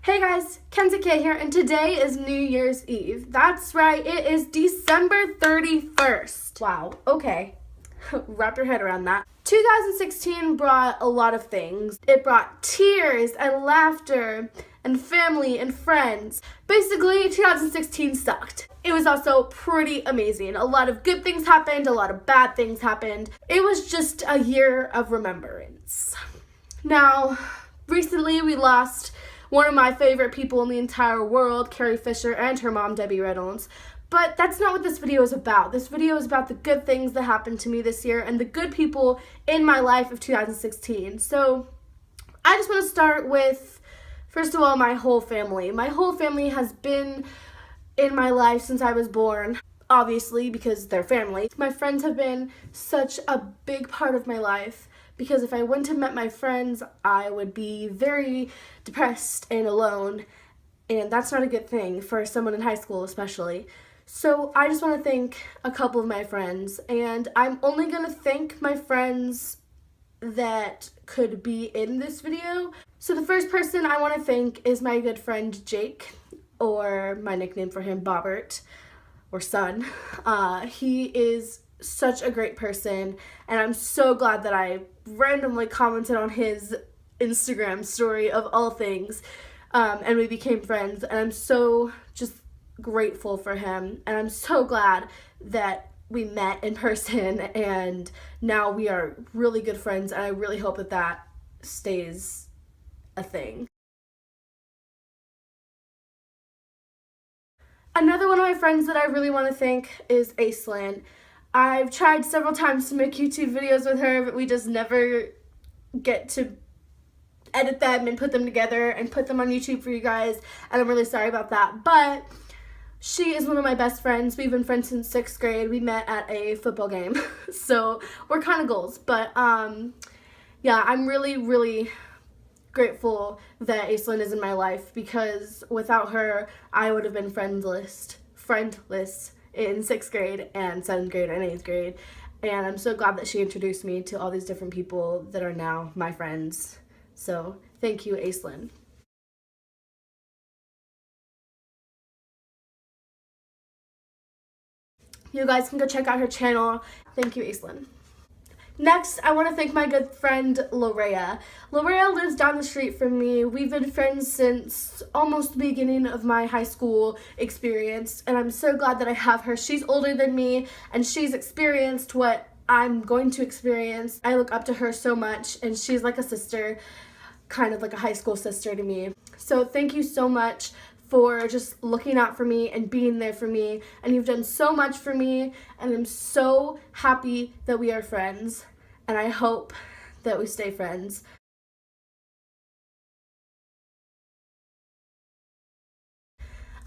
Hey guys, KenzieKay here, and today is New Year's Eve. That's right, it is December 31st. Wow, okay. Wrap your head around that. 2016 brought a lot of things. It brought tears and laughter and family and friends. Basically, 2016 sucked. It was also pretty amazing. A lot of good things happened, a lot of bad things happened. It was just a year of remembrance. Now, recently we lost one of my favorite people in the entire world, Carrie Fisher, and her mom, Debbie Reynolds. But that's not what this video is about. This video is about the good things that happened to me this year and the good people in my life of 2016. So I just want to start with, first of all, my whole family. My whole family has been in my life since I was born, obviously, because they're family. My friends have been such a big part of my life, because if I wouldn't have met my friends, I would be very depressed and alone, and that's not a good thing for someone in high school especially. So I just want to thank a couple of my friends, and I'm only going to thank my friends that could be in this video. So the first person I want to thank is my good friend Jake, or my nickname for him, Bobbert, or Son. He is such a great person, and I'm so glad that I randomly commented on his Instagram story of all things, and we became friends, and I'm so just grateful for him, and I'm so glad that we met in person, and now we are really good friends, and I really hope that that stays a thing. Another one of my friends that I really want to thank is Aislinn. I've tried several times to make YouTube videos with her, but we just never get to edit them and put them together and put them on YouTube for you guys, and I'm really sorry about that. But she is one of my best friends. We've been friends since 6th grade. We met at a football game, so we're kind of goals. But yeah, I'm really grateful that Aislinn is in my life, because without her, I would have been friendless in 6th grade and 7th grade and 8th grade. And I'm so glad that she introduced me to all these different people that are now my friends. So thank you, Aislinn. You guys can go check out her channel. Thank you, Aislinn. Next, I want to thank my good friend, Larrea. Larrea lives down the street from me. We've been friends since almost the beginning of my high school experience, and I'm so glad that I have her. She's older than me, and she's experienced what I'm going to experience. I look up to her so much, and she's like a sister, kind of like a high school sister to me. So thank you so much for just looking out for me and being there for me, and you've done so much for me, and I'm so happy that we are friends, and I hope that we stay friends.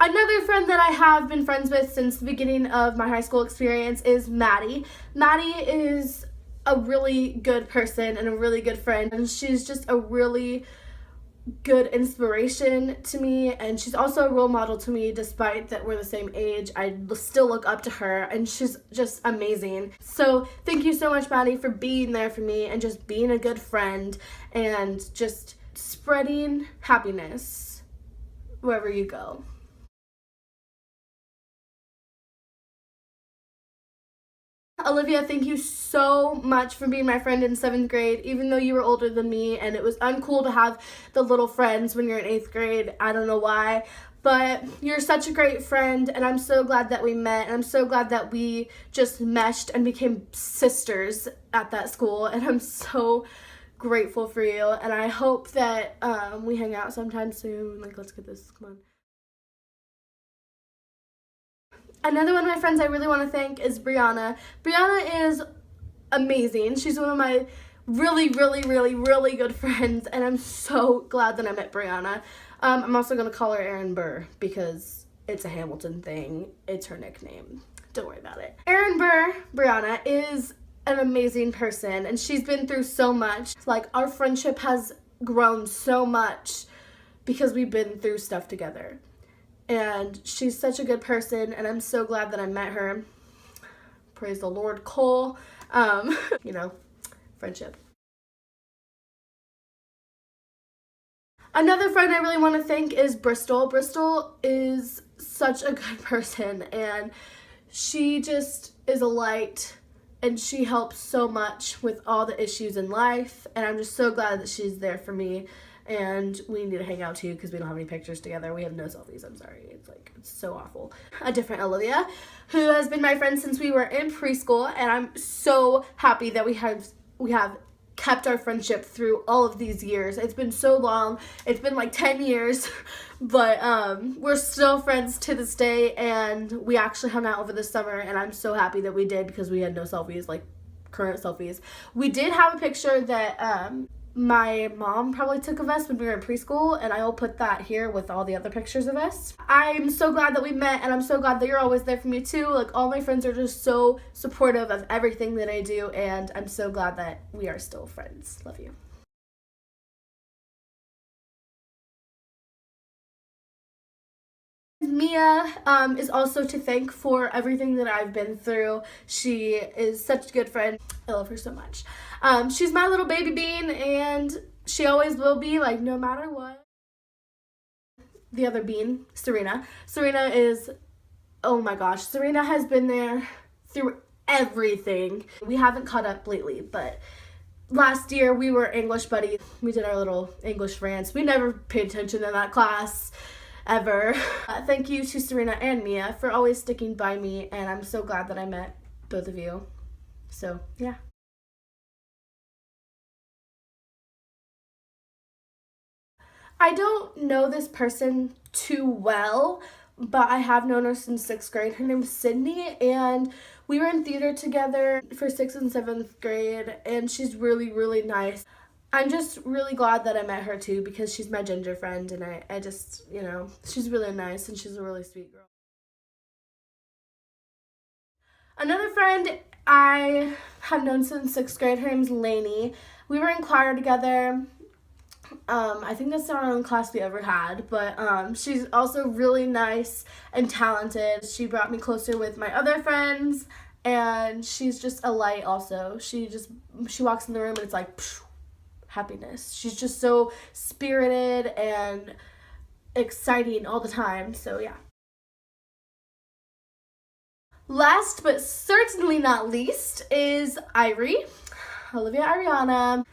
Another friend that I have been friends with since the beginning of my high school experience is Maddie. Maddie is a really good person and a really good friend, and she's just a really good inspiration to me, and she's also a role model to me. Despite that we're the same age, I still look up to her, and she's just amazing. So thank you so much, Maddie, for being there for me and just being a good friend and just spreading happiness wherever you go. Olivia, thank you so much for being my friend in 7th grade, even though you were older than me, and it was uncool to have the little friends when you're in 8th grade. I don't know why, but you're such a great friend, and I'm so glad that we met, and I'm so glad that we just meshed and became sisters at that school, and I'm so grateful for you, and I hope that we hang out sometime soon. Like, let's get this, come on. Another one of my friends I really want to thank is Brianna. Brianna is amazing. She's one of my really good friends, and I'm so glad that I met Brianna. I'm also going to call her Aaron Burr because it's a Hamilton thing. It's her nickname. Don't worry about it. Aaron Burr, Brianna, is an amazing person, and she's been through so much. Like, our friendship has grown so much because we've been through stuff together. And she's such a good person, and I'm so glad that I met her. Praise the Lord, Cole. You know, friendship. Another friend I really want to thank is Bristol. Bristol is such a good person, and she just is a light, and she helps so much with all the issues in life, and I'm just so glad that she's there for me. And we need to hang out too because we don't have any pictures together. We have no selfies. I'm sorry. It's so awful. A different Olivia, who has been my friend since we were in preschool, and I'm so happy that we have kept our friendship through all of these years. It's been so long. It's been like 10 years, but we're still friends to this day, and we actually hung out over the summer, and I'm so happy that we did because we had no selfies, like current selfies. We did have a picture that my mom probably took of us when we were in preschool, and I will put that here with all the other pictures of us. I'm so glad that we met, and I'm so glad that you're always there for me too. Like, all my friends are just so supportive of everything that I do, and I'm so glad that we are still friends. Love you. Mia is also to thank for everything that I've been through. She is such a good friend. I love her so much. She's my little baby bean, and she always will be, like, no matter what. The other bean, Serena. Serena is, oh my gosh, Serena has been there through everything. We haven't caught up lately, but last year we were English buddies. We did our little English rants. We never paid attention in that class. Ever. Thank you to Serena and Mia for always sticking by me, and I'm so glad that I met both of you. So, yeah. I don't know this person too well, but I have known her since 6th grade. Her name is Sydney, and we were in theater together for 6th and 7th grade, and she's really, really nice. I'm just really glad that I met her too because she's my ginger friend, and I just, you know, she's really nice and she's a really sweet girl. Another friend I have known since 6th grade, her name's Lanie. We were in choir together. I think that's not our only class we ever had, but she's also really nice and talented. She brought me closer with my other friends, and she's just a light also. She walks in the room and it's like, phew, happiness. She's just so spirited and exciting all the time, so yeah. Last but certainly not least is Olivia Ariana.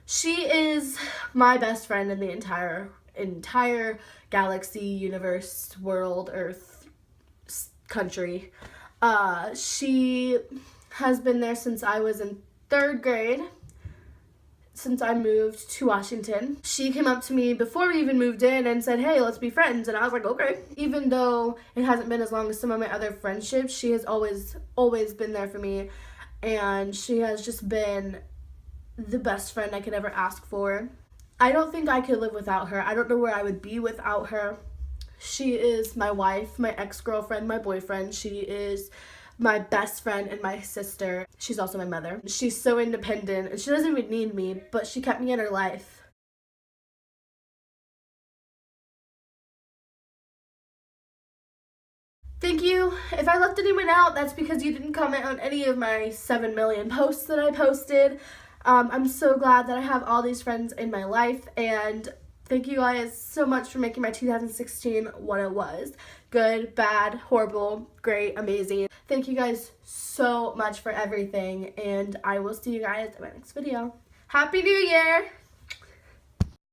She is my best friend in the entire galaxy, universe, world, earth, country. She has been there since I was in 3rd grade, since I moved to Washington. She came up to me before we even moved in and said, hey, let's be friends, and I was like, okay. Even though it hasn't been as long as some of my other friendships, she has always been there for me, and she has just been the best friend I could ever ask for. I don't think I could live without her. I don't know where I would be without her. She is my wife, my ex-girlfriend, my boyfriend. She is my best friend and my sister. She's also my mother. She's so independent, and she doesn't even need me, but she kept me in her life. Thank you. If I left anyone out, that's because you didn't comment on any of my 7 million posts that I posted. I'm so glad that I have all these friends in my life, and thank you guys so much for making my 2016 what it was. Good, bad, horrible, great, amazing. Thank you guys so much for everything, and I will see you guys in my next video. Happy New Year!